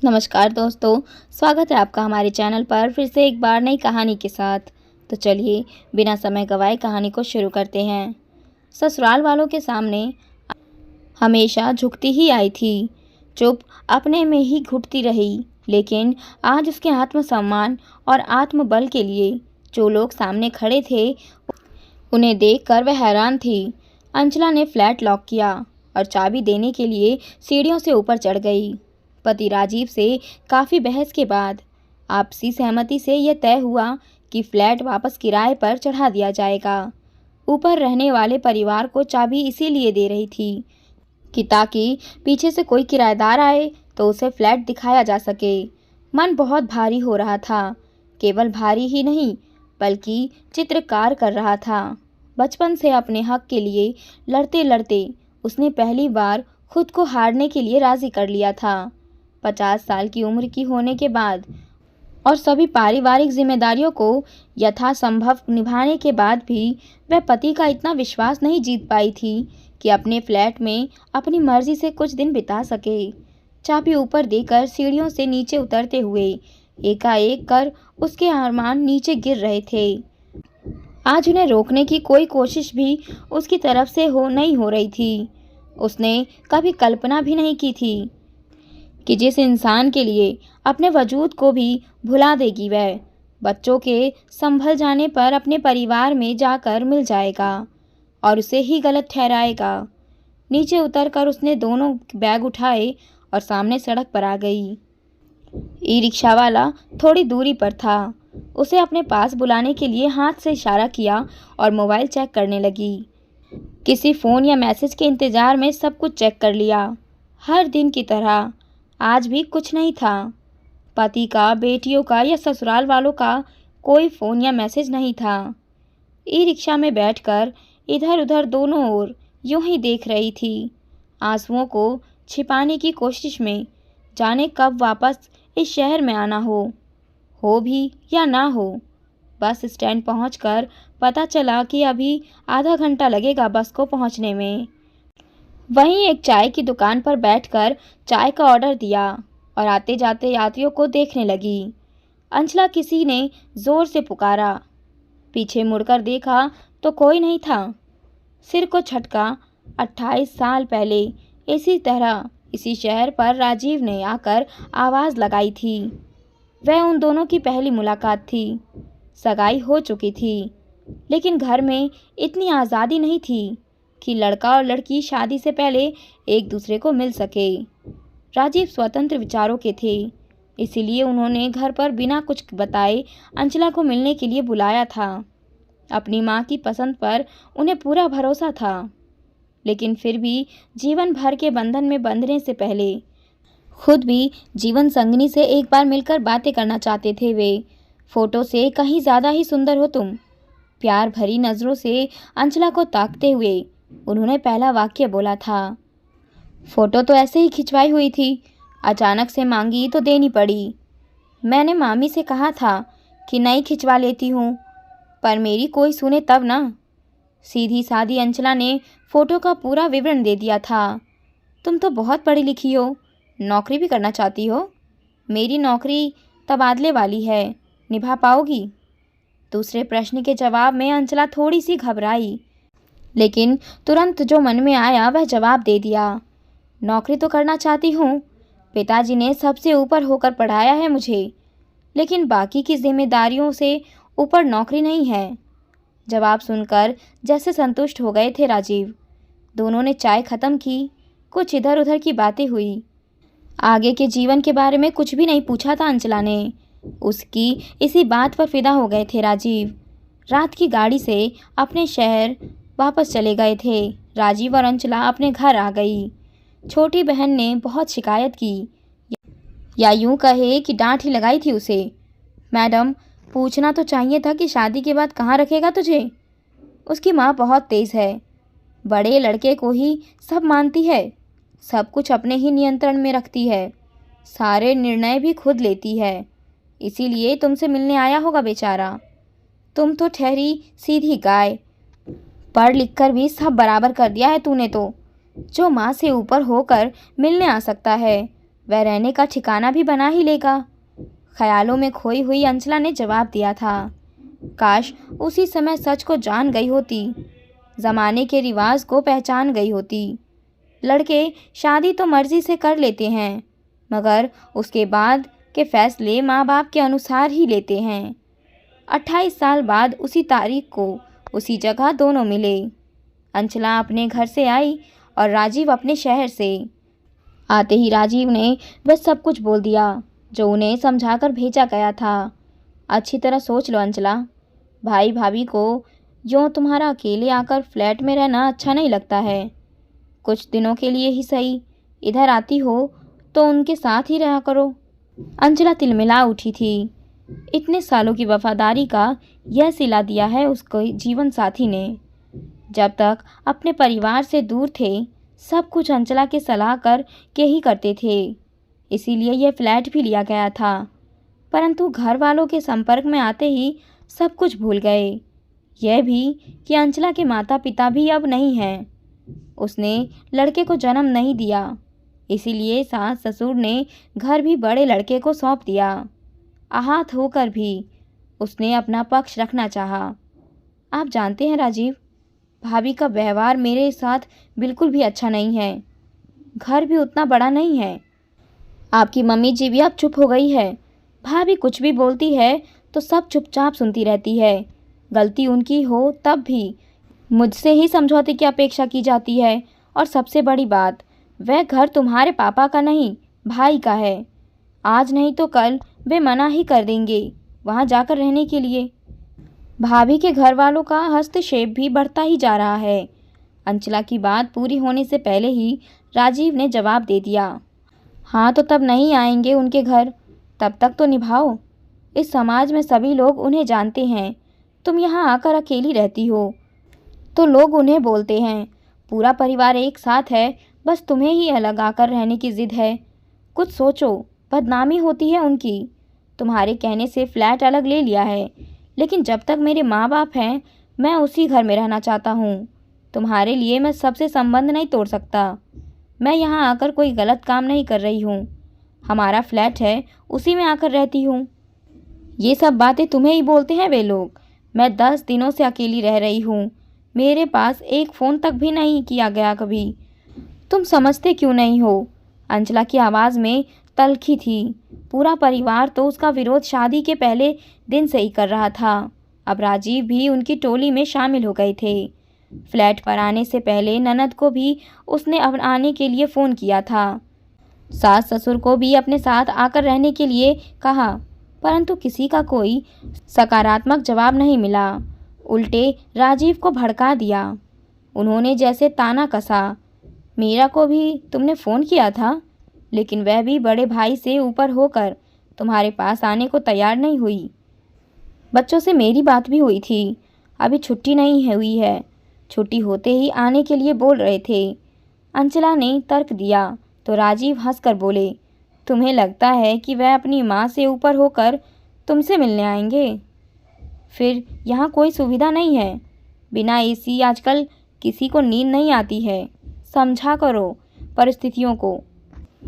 नमस्कार दोस्तों, स्वागत है आपका हमारे चैनल पर फिर से एक बार नई कहानी के साथ। तो चलिए बिना समय गवाए कहानी को शुरू करते हैं। ससुराल वालों के सामने हमेशा झुकती ही आई थी, चुप अपने में ही घुटती रही, लेकिन आज उसके आत्मसम्मान और आत्मबल के लिए जो लोग सामने खड़े थे, उन्हें देखकर वह हैरान थी। अंचला ने फ्लैट लॉक किया और चाबी देने के लिए सीढ़ियों से ऊपर चढ़ गई। पति राजीव से काफ़ी बहस के बाद आपसी सहमति से यह तय हुआ कि फ्लैट वापस किराए पर चढ़ा दिया जाएगा। ऊपर रहने वाले परिवार को चाबी इसीलिए दे रही थी कि ताकि पीछे से कोई किराएदार आए तो उसे फ्लैट दिखाया जा सके। मन बहुत भारी हो रहा था, केवल भारी ही नहीं बल्कि चित्रकार कर रहा था। बचपन से अपने हक के लिए लड़ते लड़ते उसने पहली बार खुद को हारने के लिए राज़ी कर लिया था। 50 साल की उम्र की होने के बाद और सभी पारिवारिक जिम्मेदारियों को यथासंभव निभाने के बाद भी वह पति का इतना विश्वास नहीं जीत पाई थी कि अपने फ्लैट में अपनी मर्जी से कुछ दिन बिता सके। चाबी ऊपर देकर सीढ़ियों से नीचे उतरते हुए एकाएक कर उसके अरमान नीचे गिर रहे थे। आज उन्हें रोकने की कोई कोशिश भी उसकी तरफ से नहीं हो रही थी। उसने कभी कल्पना भी नहीं की थी कि जिस इंसान के लिए अपने वजूद को भी भुला देगी, वह बच्चों के संभल जाने पर अपने परिवार में जाकर मिल जाएगा और उसे ही गलत ठहराएगा। नीचे उतरकर उसने दोनों बैग उठाए और सामने सड़क पर आ गई। ई रिक्शा वाला थोड़ी दूरी पर था। उसे अपने पास बुलाने के लिए हाथ से इशारा किया और मोबाइल चेक करने लगी। किसी फ़ोन या मैसेज के इंतज़ार में सब कुछ चेक कर लिया। हर दिन की तरह आज भी कुछ नहीं था। पति का, बेटियों का या ससुराल वालों का कोई फ़ोन या मैसेज नहीं था। ई रिक्शा में बैठकर इधर उधर दोनों ओर यूं ही देख रही थी, आंसुओं को छिपाने की कोशिश में। जाने कब वापस इस शहर में आना हो भी या ना हो। बस स्टैंड पहुंचकर पता चला कि अभी आधा घंटा लगेगा बस को पहुंचने में। वहीं एक चाय की दुकान पर बैठकर चाय का ऑर्डर दिया और आते जाते यात्रियों को देखने लगी। अंचला किसी ने जोर से पुकारा। पीछे मुड़कर देखा तो कोई नहीं था। सिर को झटका। 28 साल पहले इसी तरह इसी शहर पर राजीव ने आकर आवाज़ लगाई थी। वह उन दोनों की पहली मुलाकात थी। सगाई हो चुकी थी, लेकिन घर में इतनी आज़ादी नहीं थी कि लड़का और लड़की शादी से पहले एक दूसरे को मिल सके। राजीव स्वतंत्र विचारों के थे, इसीलिए उन्होंने घर पर बिना कुछ बताए अंचला को मिलने के लिए बुलाया था। अपनी माँ की पसंद पर उन्हें पूरा भरोसा था, लेकिन फिर भी जीवन भर के बंधन में बंधने से पहले खुद भी जीवन संगनी से एक बार मिलकर बातें करना चाहते थे वे। फोटो से कहीं ज़्यादा ही सुंदर हो तुम। प्यार भरी नज़रों से अंचला को ताकते हुए उन्होंने पहला वाक्य बोला था। फ़ोटो तो ऐसे ही खिंचवाई हुई थी, अचानक से मांगी तो देनी पड़ी। मैंने मामी से कहा था कि नहीं खिंचवा लेती हूँ, पर मेरी कोई सुने तब ना। सीधी सादी अंचला ने फ़ोटो का पूरा विवरण दे दिया था। तुम तो बहुत पढ़ी लिखी हो, नौकरी भी करना चाहती हो। मेरी नौकरी तबादले वाली है, निभा पाओगी? दूसरे प्रश्न के जवाब में अंचला थोड़ी सी घबराई, लेकिन तुरंत जो मन में आया वह जवाब दे दिया। नौकरी तो करना चाहती हूँ, पिताजी ने सबसे ऊपर होकर पढ़ाया है मुझे, लेकिन बाकी की जिम्मेदारियों से ऊपर नौकरी नहीं है। जवाब सुनकर जैसे संतुष्ट हो गए थे राजीव। दोनों ने चाय ख़त्म की। कुछ इधर उधर की बातें हुई। आगे के जीवन के बारे में कुछ भी नहीं पूछा था अंचला ने। उसकी इसी बात पर फिदा हो गए थे राजीव। रात की गाड़ी से अपने शहर वापस चले गए थे। राजीव और अंचला अपने घर आ गई। छोटी बहन ने बहुत शिकायत की, या यूं कहे कि डांट ही लगाई थी उसे। मैडम, पूछना तो चाहिए था कि शादी के बाद कहाँ रखेगा तुझे। उसकी माँ बहुत तेज़ है, बड़े लड़के को ही सब मानती है, सब कुछ अपने ही नियंत्रण में रखती है, सारे निर्णय भी खुद लेती है, इसीलिए तुमसे मिलने आया होगा बेचारा। तुम तो ठहरी सीधी गाय, पढ़ लिख कर भी सब बराबर कर दिया है तूने तो। जो माँ से ऊपर होकर मिलने आ सकता है वह रहने का ठिकाना भी बना ही लेगा। ख्यालों में खोई हुई अंचला ने जवाब दिया था। काश उसी समय सच को जान गई होती, ज़माने के रिवाज को पहचान गई होती। लड़के शादी तो मर्जी से कर लेते हैं, मगर उसके बाद के फैसले माँ बाप के अनुसार ही लेते हैं। 28 साल बाद उसी तारीख को उसी जगह दोनों मिले। अंचला अपने घर से आई और राजीव अपने शहर से। आते ही राजीव ने वह सब कुछ बोल दिया जो उन्हें समझाकर भेजा गया था। अच्छी तरह सोच लो अंचला, भाई भाभी को यूँ तुम्हारा अकेले आकर फ्लैट में रहना अच्छा नहीं लगता है। कुछ दिनों के लिए ही सही इधर आती हो तो उनके साथ ही रहा करो। अंचला तिलमिला उठी थी। इतने सालों की वफादारी का यह सिला दिया है उसको जीवन साथी ने। जब तक अपने परिवार से दूर थे, सब कुछ अंचला के सलाह कर के ही करते थे, इसीलिए यह फ्लैट भी लिया गया था। परंतु घर वालों के संपर्क में आते ही सब कुछ भूल गए। यह भी कि अंचला के माता पिता भी अब नहीं हैं। उसने लड़के को जन्म नहीं दिया, इसीलिए सास ससुर ने घर भी बड़े लड़के को सौंप दिया। आहत होकर भी उसने अपना पक्ष रखना चाहा। आप जानते हैं राजीव, भाभी का व्यवहार मेरे साथ बिल्कुल भी अच्छा नहीं है। घर भी उतना बड़ा नहीं है। आपकी मम्मी जी भी अब चुप हो गई है। भाभी कुछ भी बोलती है तो सब चुपचाप सुनती रहती है। गलती उनकी हो तब भी मुझसे ही समझौते की अपेक्षा की जाती है। और सबसे बड़ी बात, वह घर तुम्हारे पापा का नहीं, भाई का है। आज नहीं तो कल वे मना ही कर देंगे वहाँ जाकर रहने के लिए। भाभी के घर वालों का हस्तक्षेप भी बढ़ता ही जा रहा है। अंचला की बात पूरी होने से पहले ही राजीव ने जवाब दे दिया। हाँ तो तब नहीं आएंगे उनके घर, तब तक तो निभाओ। इस समाज में सभी लोग उन्हें जानते हैं। तुम यहाँ आकर अकेली रहती हो तो लोग उन्हें बोलते हैं पूरा परिवार एक साथ है, बस तुम्हें ही अलग आकर रहने की जिद है। कुछ सोचो, बदनामी होती है उनकी। तुम्हारे कहने से फ्लैट अलग ले लिया है, लेकिन जब तक मेरे माँ बाप हैं मैं उसी घर में रहना चाहता हूँ। तुम्हारे लिए मैं सबसे संबंध नहीं तोड़ सकता। मैं यहाँ आकर कोई गलत काम नहीं कर रही हूँ। हमारा फ्लैट है, उसी में आकर रहती हूँ। ये सब बातें तुम्हें ही बोलते हैं वे लोग। मैं 10 दिनों से अकेली रह रही हूँ। मेरे पास एक फ़ोन तक भी नहीं किया गया कभी। तुम समझते क्यों नहीं हो? अंचला की आवाज़ में तल्खी थी। पूरा परिवार तो उसका विरोध शादी के पहले दिन से ही कर रहा था। अब राजीव भी उनकी टोली में शामिल हो गए थे। फ्लैट पर आने से पहले ननद को भी उसने अब आने के लिए फ़ोन किया था। सास ससुर को भी अपने साथ आकर रहने के लिए कहा, परंतु किसी का कोई सकारात्मक जवाब नहीं मिला। उल्टे राजीव को भड़का दिया। उन्होंने जैसे ताना कसा, मीरा को भी तुमने फ़ोन किया था, लेकिन वह भी बड़े भाई से ऊपर होकर तुम्हारे पास आने को तैयार नहीं हुई। बच्चों से मेरी बात भी हुई थी, अभी छुट्टी नहीं हुई है। छुट्टी होते ही आने के लिए बोल रहे थे। अंचला ने तर्क दिया तो राजीव हंसकर बोले, तुम्हें लगता है कि वह अपनी माँ से ऊपर होकर तुमसे मिलने आएंगे? फिर यहाँ कोई सुविधा नहीं है। बिना एसी आजकल किसी को नींद नहीं आती है। समझा करो परिस्थितियों को।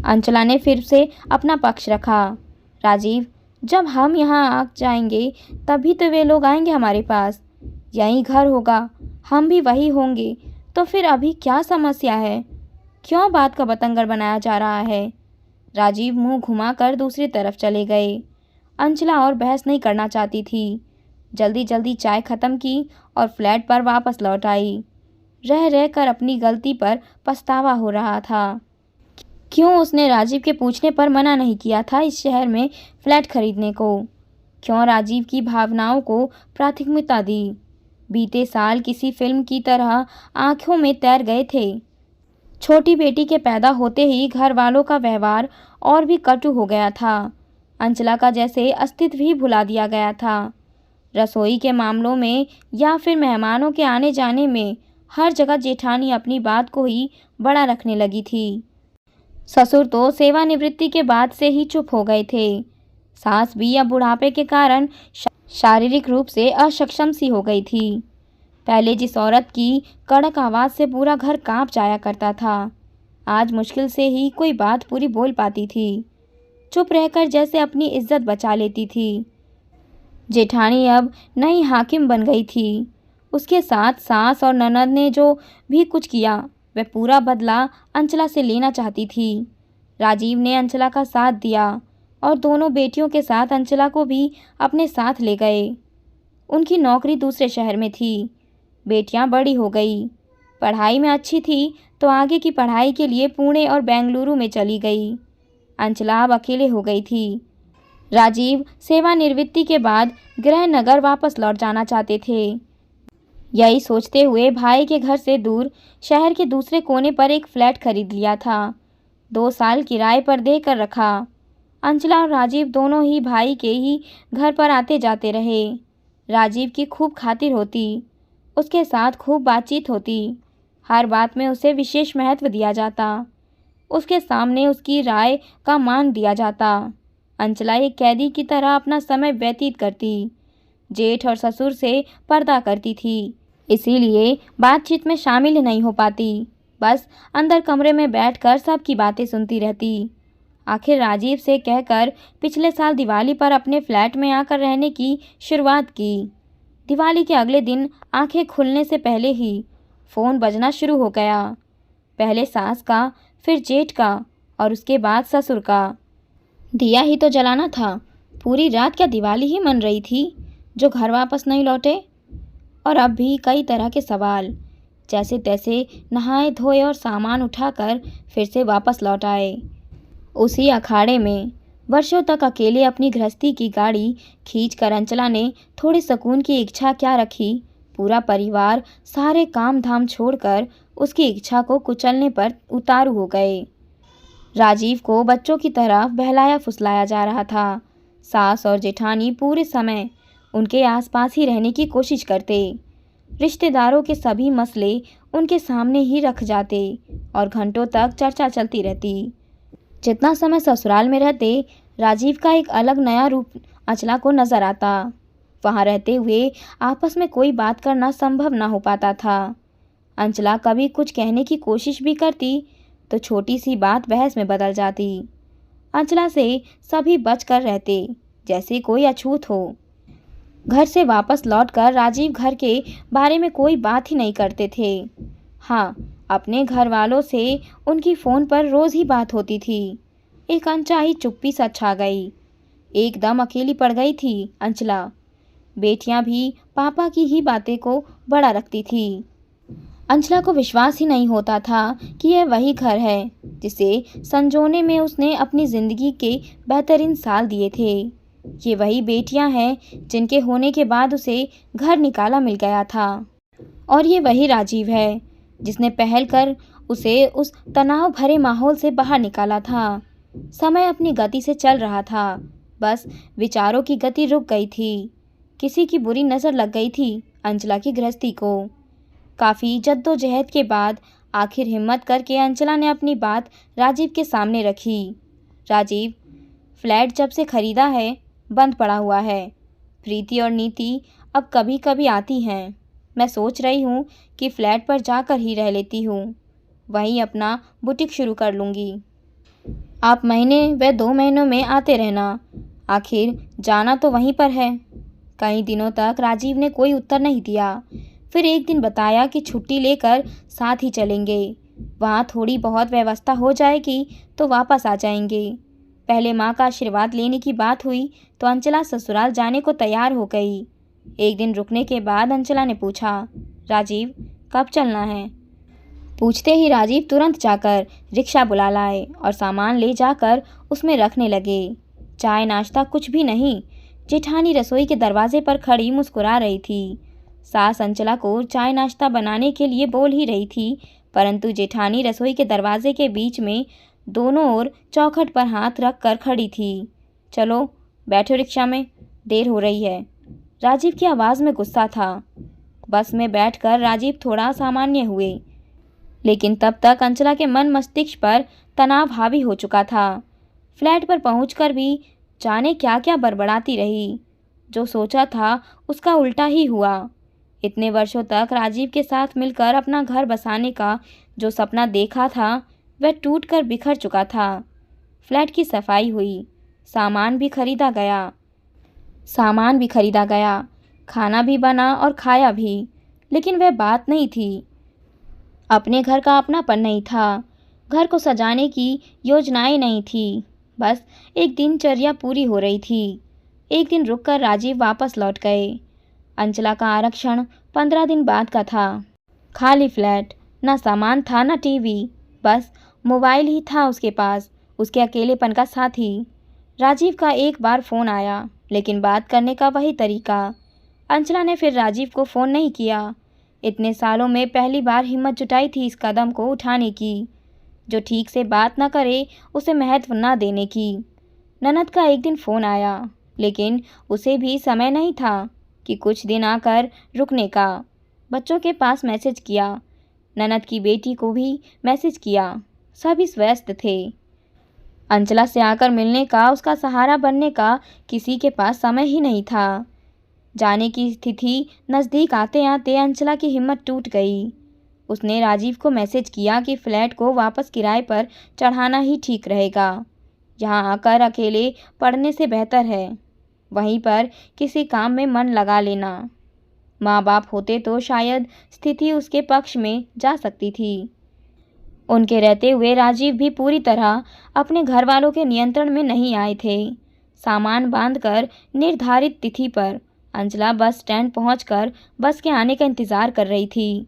अंचला ने फिर से अपना पक्ष रखा। राजीव, जब हम यहाँ आ जाएंगे तभी तो वे लोग आएंगे हमारे पास। यहीं घर होगा, हम भी वही होंगे, तो फिर अभी क्या समस्या है? क्यों बात का बतंगड़ बनाया जा रहा है? राजीव मुंह घुमाकर दूसरी तरफ चले गए। अंचला और बहस नहीं करना चाहती थी। जल्दी जल्दी चाय ख़त्म की और फ्लैट पर वापस लौट आई। रह रह कर अपनी गलती पर पछतावा हो रहा था। क्यों उसने राजीव के पूछने पर मना नहीं किया था इस शहर में फ्लैट खरीदने को? क्यों राजीव की भावनाओं को प्राथमिकता दी? बीते साल किसी फिल्म की तरह आंखों में तैर गए थे। छोटी बेटी के पैदा होते ही घर वालों का व्यवहार और भी कटु हो गया था। अंचला का जैसे अस्तित्व ही भुला दिया गया था। रसोई के मामलों में या फिर मेहमानों के आने जाने में हर जगह जेठानी अपनी बात को ही बड़ा रखने लगी थी। ससुर तो सेवानिवृत्ति के बाद से ही चुप हो गए थे। सास भी अब बुढ़ापे के कारण शारीरिक रूप से अक्षम सी हो गई थी। पहले जिस औरत की कड़क आवाज़ से पूरा घर कांप जाया करता था, आज मुश्किल से ही कोई बात पूरी बोल पाती थी। चुप रहकर जैसे अपनी इज्जत बचा लेती थी। जेठानी अब नई हाकिम बन गई थी। उसके साथ सास और ननद ने जो भी कुछ किया वह पूरा बदला अंचला से लेना चाहती थी। राजीव ने अंचला का साथ दिया और दोनों बेटियों के साथ अंचला को भी अपने साथ ले गए। उनकी नौकरी दूसरे शहर में थी। बेटियां बड़ी हो गई, पढ़ाई में अच्छी थी तो आगे की पढ़ाई के लिए पुणे और बेंगलुरु में चली गई। अंचला अब अकेले हो गई थी। राजीव सेवानिवृत्ति के बाद गृहनगर वापस लौट जाना चाहते थे। यही सोचते हुए भाई के घर से दूर शहर के दूसरे कोने पर एक फ्लैट खरीद लिया था। 2 साल किराए पर देकर रखा। अंचला और राजीव दोनों ही भाई के ही घर पर आते जाते रहे। राजीव की खूब खातिर होती, उसके साथ खूब बातचीत होती, हर बात में उसे विशेष महत्व दिया जाता, उसके सामने उसकी राय का मान दिया जाता। अंचला एक कैदी की तरह अपना समय व्यतीत करती, जेठ और ससुर से पर्दा करती थी, इसीलिए बातचीत में शामिल नहीं हो पाती। बस अंदर कमरे में बैठकर सबकी बातें सुनती रहती। आखिर राजीव से कहकर पिछले साल दिवाली पर अपने फ्लैट में आकर रहने की शुरुआत की। दिवाली के अगले दिन आंखें खुलने से पहले ही फ़ोन बजना शुरू हो गया। पहले सास का, फिर जेठ का और उसके बाद ससुर का। दिया ही तो जलाना था। पूरी रात क्या दिवाली ही मन रही थी जो घर वापस नहीं लौटे। और अब भी कई तरह के सवाल। जैसे तैसे नहाए धोए और सामान उठाकर फिर से वापस लौट आए। उसी अखाड़े में वर्षों तक अकेले अपनी गृहस्थी की गाड़ी खींचकर अंचला ने थोड़े सुकून की इच्छा क्या रखी। पूरा परिवार सारे काम धाम छोड़कर उसकी इच्छा को कुचलने पर उतारू हो गए। राजीव को बच्चों की तरह बहलाया फुसलाया जा रहा था। सास और जेठानी पूरे समय उनके आसपास ही रहने की कोशिश करते। रिश्तेदारों के सभी मसले उनके सामने ही रख जाते और घंटों तक चर्चा चलती रहती। जितना समय ससुराल में रहते, राजीव का एक अलग नया रूप अंचला को नजर आता। वहाँ रहते हुए आपस में कोई बात करना संभव ना हो पाता था। अंचला कभी कुछ कहने की कोशिश भी करती तो छोटी सी बात बहस में बदल जाती। अंचला से सभी बचकर रहते, जैसे कोई अछूत हो। घर से वापस लौटकर राजीव घर के बारे में कोई बात ही नहीं करते थे। हाँ, अपने घर वालों से उनकी फ़ोन पर रोज़ ही बात होती थी। एक अनचाही चुप्पी सा छा गई। एकदम अकेली पड़ गई थी अंचला। बेटियां भी पापा की ही बातें को बड़ा रखती थी। अंचला को विश्वास ही नहीं होता था कि यह वही घर है जिसे संजोने में उसने अपनी ज़िंदगी के बेहतरीन साल दिए थे। ये वही बेटियां हैं जिनके होने के बाद उसे घर निकाला मिल गया था। और ये वही राजीव है जिसने पहल कर उसे उस तनाव भरे माहौल से बाहर निकाला था। समय अपनी गति से चल रहा था, बस विचारों की गति रुक गई थी। किसी की बुरी नज़र लग गई थी अंचला की गृहस्थी को। काफ़ी जद्दोजहद के बाद आखिर हिम्मत करके अंचला ने अपनी बात राजीव के सामने रखी। राजीव, फ्लैट जब से खरीदा है बंद पड़ा हुआ है। प्रीति और नीति अब कभी कभी आती हैं। मैं सोच रही हूँ कि फ्लैट पर जाकर ही रह लेती हूँ, वहीं अपना बुटीक शुरू कर लूँगी। आप महीने व 2 महीनों में आते रहना, आखिर जाना तो वहीं पर है। कई दिनों तक राजीव ने कोई उत्तर नहीं दिया। फिर एक दिन बताया कि छुट्टी लेकर साथ ही चलेंगे। वहाँ थोड़ी बहुत व्यवस्था हो जाएगी तो वापस आ जाएंगे। पहले माँ का आशीर्वाद लेने की बात हुई तो अंचला ससुराल जाने को तैयार हो गई। एक दिन रुकने के बाद अंचला ने पूछा, राजीव कब चलना है? पूछते ही राजीव तुरंत जाकर रिक्शा बुला लाए और सामान ले जाकर उसमें रखने लगे। चाय नाश्ता कुछ भी नहीं। जेठानी रसोई के दरवाजे पर खड़ी मुस्कुरा रही थी। सास अंचला को चाय नाश्ता बनाने के लिए बोल ही रही थी, परंतु जेठानी रसोई के दरवाजे के बीच में दोनों ओर चौखट पर हाथ रख कर खड़ी थी। चलो बैठो रिक्शा में, देर हो रही है। राजीव की आवाज़ में गुस्सा था। बस में बैठकर राजीव थोड़ा सामान्य हुए, लेकिन तब तक अंचला के मन मस्तिष्क पर तनाव हावी हो चुका था। फ्लैट पर पहुंचकर भी जाने क्या क्या बड़बड़ाती रही। जो सोचा था उसका उल्टा ही हुआ। इतने वर्षों तक राजीव के साथ मिलकर अपना घर बसाने का जो सपना देखा था वह टूटकर बिखर चुका था। फ्लैट की सफाई हुई, सामान भी खरीदा गया, खाना भी बना और खाया भी, लेकिन वह बात नहीं थी। अपने घर का अपनापन नहीं था, घर को सजाने की योजनाएं नहीं थी, बस एक दिनचर्या पूरी हो रही थी। एक दिन रुककर राजीव वापस लौट गए। अंचला का आरक्षण 15 दिन बाद का था। खाली फ्लैट, ना सामान था ना टीवी, बस मोबाइल ही था उसके पास, उसके अकेलेपन का साथी। राजीव का एक बार फ़ोन आया, लेकिन बात करने का वही तरीका। अंचला ने फिर राजीव को फ़ोन नहीं किया। इतने सालों में पहली बार हिम्मत जुटाई थी इस कदम को उठाने की, जो ठीक से बात न करे उसे महत्व न देने की। ननद का एक दिन फ़ोन आया, लेकिन उसे भी समय नहीं था कि कुछ दिन आकर रुकने का। बच्चों के पास मैसेज किया, ननद की बेटी को भी मैसेज किया, सभी व्यस्त थे। अंचला से आकर मिलने का, उसका सहारा बनने का किसी के पास समय ही नहीं था। जाने की स्थिति नज़दीक आते आते अंचला की हिम्मत टूट गई। उसने राजीव को मैसेज किया कि फ्लैट को वापस किराए पर चढ़ाना ही ठीक रहेगा। यहाँ आकर अकेले पढ़ने से बेहतर है वहीं पर किसी काम में मन लगा लेना। माँ बाप होते तो शायद स्थिति उसके पक्ष में जा सकती थी। उनके रहते हुए राजीव भी पूरी तरह अपने घर वालों के नियंत्रण में नहीं आए थे। सामान बांधकर निर्धारित तिथि पर अंचला बस स्टैंड पहुंचकर बस के आने का इंतज़ार कर रही थी।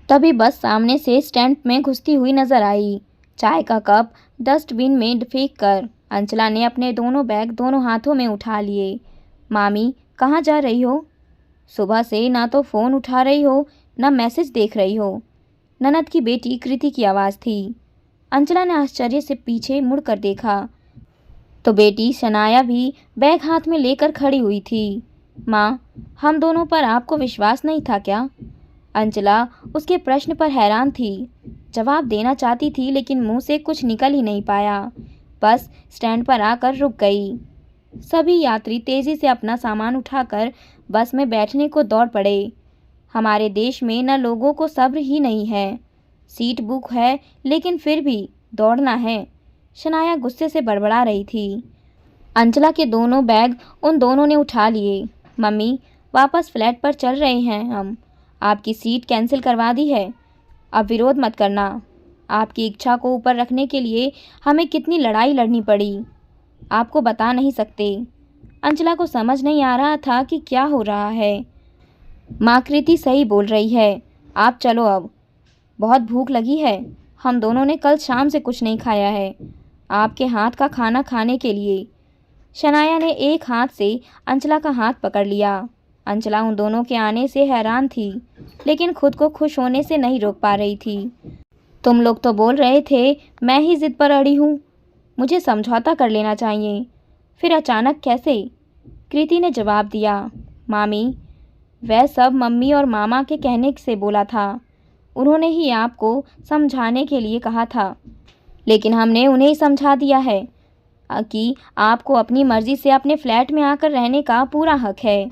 तभी बस सामने से स्टैंड में घुसती हुई नजर आई। चाय का कप डस्टबिन में फेंक कर अंचला ने अपने दोनों बैग दोनों हाथों में उठा लिए। मामी, कहाँ जा रही हो? सुबह से ना तो फ़ोन उठा रही हो, ना मैसेज देख रही हो। ननद की बेटी कृति की आवाज़ थी। अंचला ने आश्चर्य से पीछे मुड़कर देखा तो बेटी शनाया भी बैग हाथ में लेकर खड़ी हुई थी। माँ, हम दोनों पर आपको विश्वास नहीं था क्या? अंचला उसके प्रश्न पर हैरान थी। जवाब देना चाहती थी, लेकिन मुंह से कुछ निकल ही नहीं पाया। बस स्टैंड पर आकर रुक गई। सभी यात्री तेजी से अपना सामान उठाकर बस में बैठने को दौड़ पड़े। हमारे देश में न लोगों को सब्र ही नहीं है। सीट बुक है, लेकिन फिर भी दौड़ना है, शनाया गुस्से से बड़बड़ा रही थी। अंचला के दोनों बैग उन दोनों ने उठा लिए। मम्मी, वापस फ्लैट पर चल रहे हैं हम। आपकी सीट कैंसिल करवा दी है। अब विरोध मत करना। आपकी इच्छा को ऊपर रखने के लिए हमें कितनी लड़ाई लड़नी पड़ी, आपको बता नहीं सकते। अंचला को समझ नहीं आ रहा था कि क्या हो रहा है। माँ कृति सही बोल रही है, आप चलो अब, बहुत भूख लगी है। हम दोनों ने कल शाम से कुछ नहीं खाया है, आपके हाथ का खाना खाने के लिए। शनाया ने एक हाथ से अंचला का हाथ पकड़ लिया। अंचला उन दोनों के आने से हैरान थी, लेकिन खुद को खुश होने से नहीं रोक पा रही थी। तुम लोग तो बोल रहे थे, मैं ही जिद पर अड़ी हूँ, मुझे समझौता कर लेना चाहिए, फिर अचानक कैसे? कृति ने जवाब दिया। मामी, वह सब मम्मी और मामा के कहने से बोला था। उन्होंने ही आपको समझाने के लिए कहा था, लेकिन हमने उन्हें ही समझा दिया है कि आपको अपनी मर्जी से अपने फ्लैट में आकर रहने का पूरा हक है।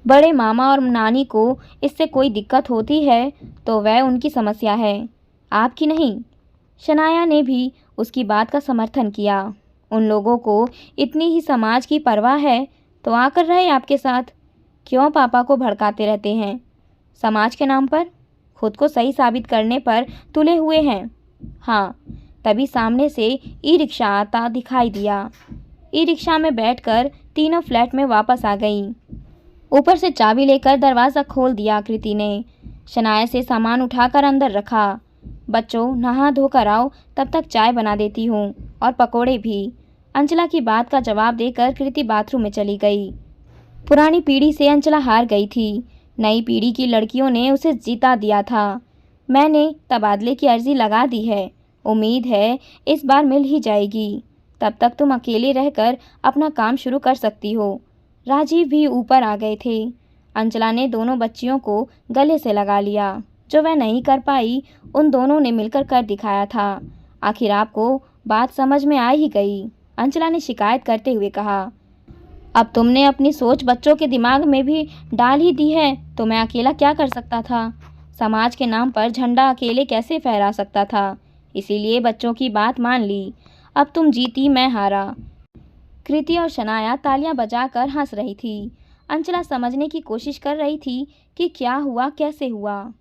बड़े मामा और नानी को इससे कोई दिक्कत होती है तो वह उनकी समस्या है, आपकी नहीं। शनाया ने भी उसकी बात का समर्थन किया। उन लोगों को इतनी ही समाज की परवाह है तो आकर रहे आपके साथ, क्यों पापा को भड़काते रहते हैं? समाज के नाम पर खुद को सही साबित करने पर तुले हुए हैं। हाँ, तभी सामने से ई रिक्शा आता दिखाई दिया। ई रिक्शा में बैठकर तीनों फ्लैट में वापस आ गईं। ऊपर से चाबी लेकर दरवाज़ा खोल दिया कृति ने। शनाया से सामान उठाकर अंदर रखा। बच्चों, नहा धोकर आओ, तब तक चाय बना देती हूँ और पकोड़े भी। अंचला की बात का जवाब देकर कृति बाथरूम में चली गई। पुरानी पीढ़ी से अंचला हार गई थी, नई पीढ़ी की लड़कियों ने उसे जीता दिया था। मैंने तबादले की अर्जी लगा दी है, उम्मीद है इस बार मिल ही जाएगी। तब तक तुम अकेले रहकर अपना काम शुरू कर सकती हो। राजीव भी ऊपर आ गए थे। अंचला ने दोनों बच्चियों को गले से लगा लिया, जो वह नहीं कर पाई उन दोनों ने मिलकर कर दिखाया था। आखिर आपको बात समझ में आ ही गई, अंचला ने शिकायत करते हुए कहा। अब तुमने अपनी सोच बच्चों के दिमाग में भी डाल ही दी है, तो मैं अकेला क्या कर सकता था? समाज के नाम पर झंडा अकेले कैसे फहरा सकता था? इसीलिए बच्चों की बात मान ली। अब तुम जीती, मैं हारा। कृति और शनाया तालियां बजाकर हंस रही थी। अंचला समझने की कोशिश कर रही थी कि क्या हुआ, कैसे हुआ।